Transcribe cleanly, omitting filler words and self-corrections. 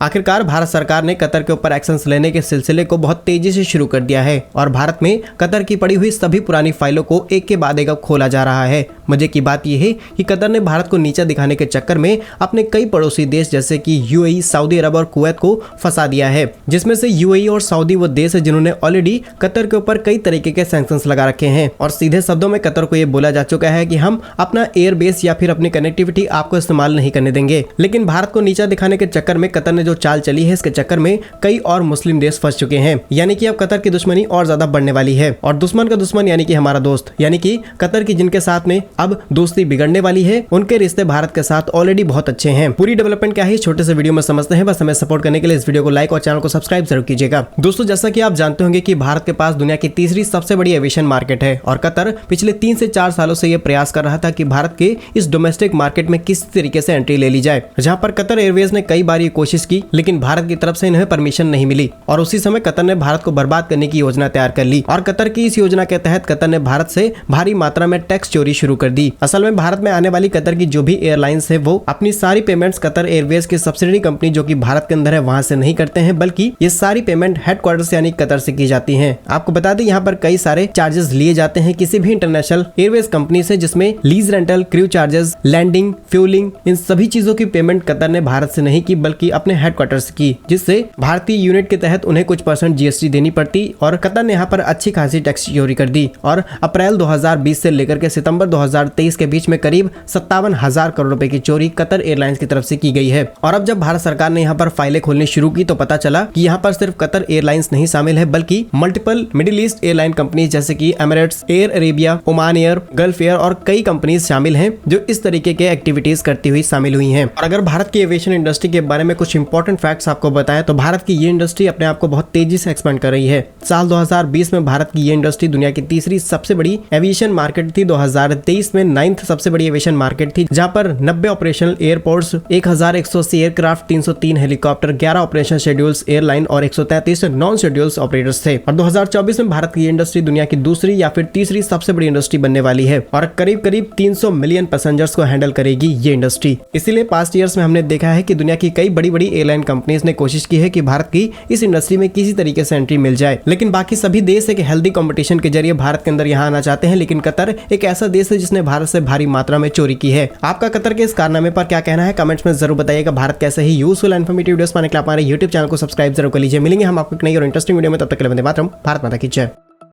आखिरकार भारत सरकार ने कतर के ऊपर एक्शंस लेने के सिलसिले को बहुत तेजी से शुरू कर दिया है और भारत में कतर की पड़ी हुई सभी पुरानी फाइलों को एक के बाद एक खोला जा रहा है। मजे की बात यह है कि कतर ने भारत को नीचा दिखाने के चक्कर में अपने कई पड़ोसी देश जैसे कि यूएई, सऊदी अरब और कुवैत को फंसा दिया है, जिसमें से यूएई और सऊदी वो देश है जिन्होंने ऑलरेडी कतर के ऊपर कई तरीके के सैंक्शंस लगा रखे हैं और सीधे शब्दों में कतर को यह बोला जा चुका है कि हम अपना एयरबेस या फिर अपनी कनेक्टिविटी आपको इस्तेमाल नहीं करने देंगे। लेकिन भारत को नीचा दिखाने के चक्कर में कतर ने जो चाल चली है, इसके चक्कर में कई और मुस्लिम देश फंस चुके हैं। यानी कि अब कतर की दुश्मनी और ज्यादा बढ़ने वाली है और दुश्मन का दुश्मन यानी कि हमारा दोस्त, यानी कि कतर की जिनके साथ में अब दोस्ती बिगड़ने वाली है, उनके रिश्ते भारत के साथ ऑलरेडी बहुत अच्छे हैं। पूरी डेवलपमेंट क्या है छोटे से वीडियो में समझते हैं। बस हमें सपोर्ट करने के लिए इस वीडियो को लाइक और चैनल को सब्सक्राइब जरूर कीजिएगा। दोस्तों, जैसा कि आप जानते होंगे कि भारत के पास दुनिया की तीसरी सबसे बड़ी एविएशन मार्केट है और कतर पिछले 3 से 4 सालों से यह प्रयास कर रहा था कि भारत के इस डोमेस्टिक मार्केट में किस तरीके से एंट्री ले ली जाए, जहां पर कतर एयरवेज ने कई बार ये कोशिश की लेकिन भारत की तरफ से इन्हें परमिशन नहीं मिली और उसी समय कतर ने भारत को बर्बाद करने की योजना तैयार कर ली और कतर की इस योजना के तहत कतर ने भारत से भारी मात्रा में टैक्स चोरी शुरू कर दी। असल में भारत में आने वाली कतर की जो भी एयरलाइंस है वो अपनी सारी पेमेंट्स कतर एयरवेज की सब्सिडी कंपनी जो कि भारत के अंदर है वहां से नहीं करते हैं, बल्कि ये सारी पेमेंट हेडक्वार्टर से यानी कतर से की जाती है। आपको बता दें यहाँ पर कई सारे चार्जेस लिए जाते हैं किसी भी इंटरनेशनल एयरवेज कंपनी से, जिसमें lease rental, crew charges, landing, fueling, इन सभी चीजों की पेमेंट कतर ने भारत से नहीं की बल्कि अपने हेडक्वार्टर से की, जिससे भारतीय यूनिट के तहत उन्हें कुछ % जीएसटी देनी पड़ती और कतर ने यहाँ पर अच्छी खासी टैक्स चोरी कर दी और अप्रैल 2020 से लेकर के सितंबर 2023 के बीच में करीब 57,000 करोड़ रुपए की चोरी कतर एयरलाइंस की तरफ से की गई है। और अब जब भारत सरकार ने यहाँ पर फाइलें खोलनी शुरू की तो पता चला कि यहाँ पर सिर्फ कतर एयरलाइंस नहीं शामिल है बल्कि multiple middle east airline companies जैसे कि Emirates, air Arabia, Oman air, gulf air और कई कंपनीज शामिल हैं जो इस तरीके के एक्टिविटीज करती हुई शामिल हुई हैं। और अगर भारत की एविएशन इंडस्ट्री के बारे में कुछ इंपॉर्टेंट फैक्ट्स आपको बताएं तो भारत की ये इंडस्ट्री अपने आप को बहुत तेजी से एक्सपेंड कर रही है। साल 2020 में भारत की ये इंडस्ट्री दुनिया की तीसरी सबसे बड़ी एविएशन मार्केट थी। 2023 में 9th सबसे बड़ी एविएशन मार्केट थी, जहां पर 90 operational airports, 1180 aircraft, 303 helicopter, 11 operation schedules airline और 133 नॉन शेड्यूल्स ऑपरेटर्स थे। और 2024 में भारत की ये इंडस्ट्री दुनिया की दूसरी या फिर तीसरी सबसे बड़ी इंडस्ट्री बनने वाली है और करीब 300 मिलियन पैसेंजर्स को हैंडल करेगी ये इंडस्ट्री। इसीलिए पास्ट ईयर्स में हमने देखा है कि दुनिया की कई बड़ी बड़ी एयरलाइन कंपनीज ने कोशिश की है कि भारत की इस इंडस्ट्री में किसी तरीके से एंट्री मिल जाए, लेकिन बाकी सभी देश एक हेल्दी कंपटीशन के जरिए भारत के अंदर यहाँ आना चाहते हैं। लेकिन कतर एक ऐसा देश है जिसने भारत से भारी मात्रा में चोरी की है। आपका कतर के इस कारनामे पर क्या कहना है कमेंट्स में जरूर बताइएगा। भारत कैसे ही यूजफुल इन्फॉर्मेटिव वीडियोस पाने के लिए हमारे YouTube चैनल को सब्सक्राइब जरूर कर लीजिए। मिलेंगे हम आपको एक नई और इंटरेस्टिंग वीडियो में, तब तक के लिए वंदे मातरम। भारत माता की जय।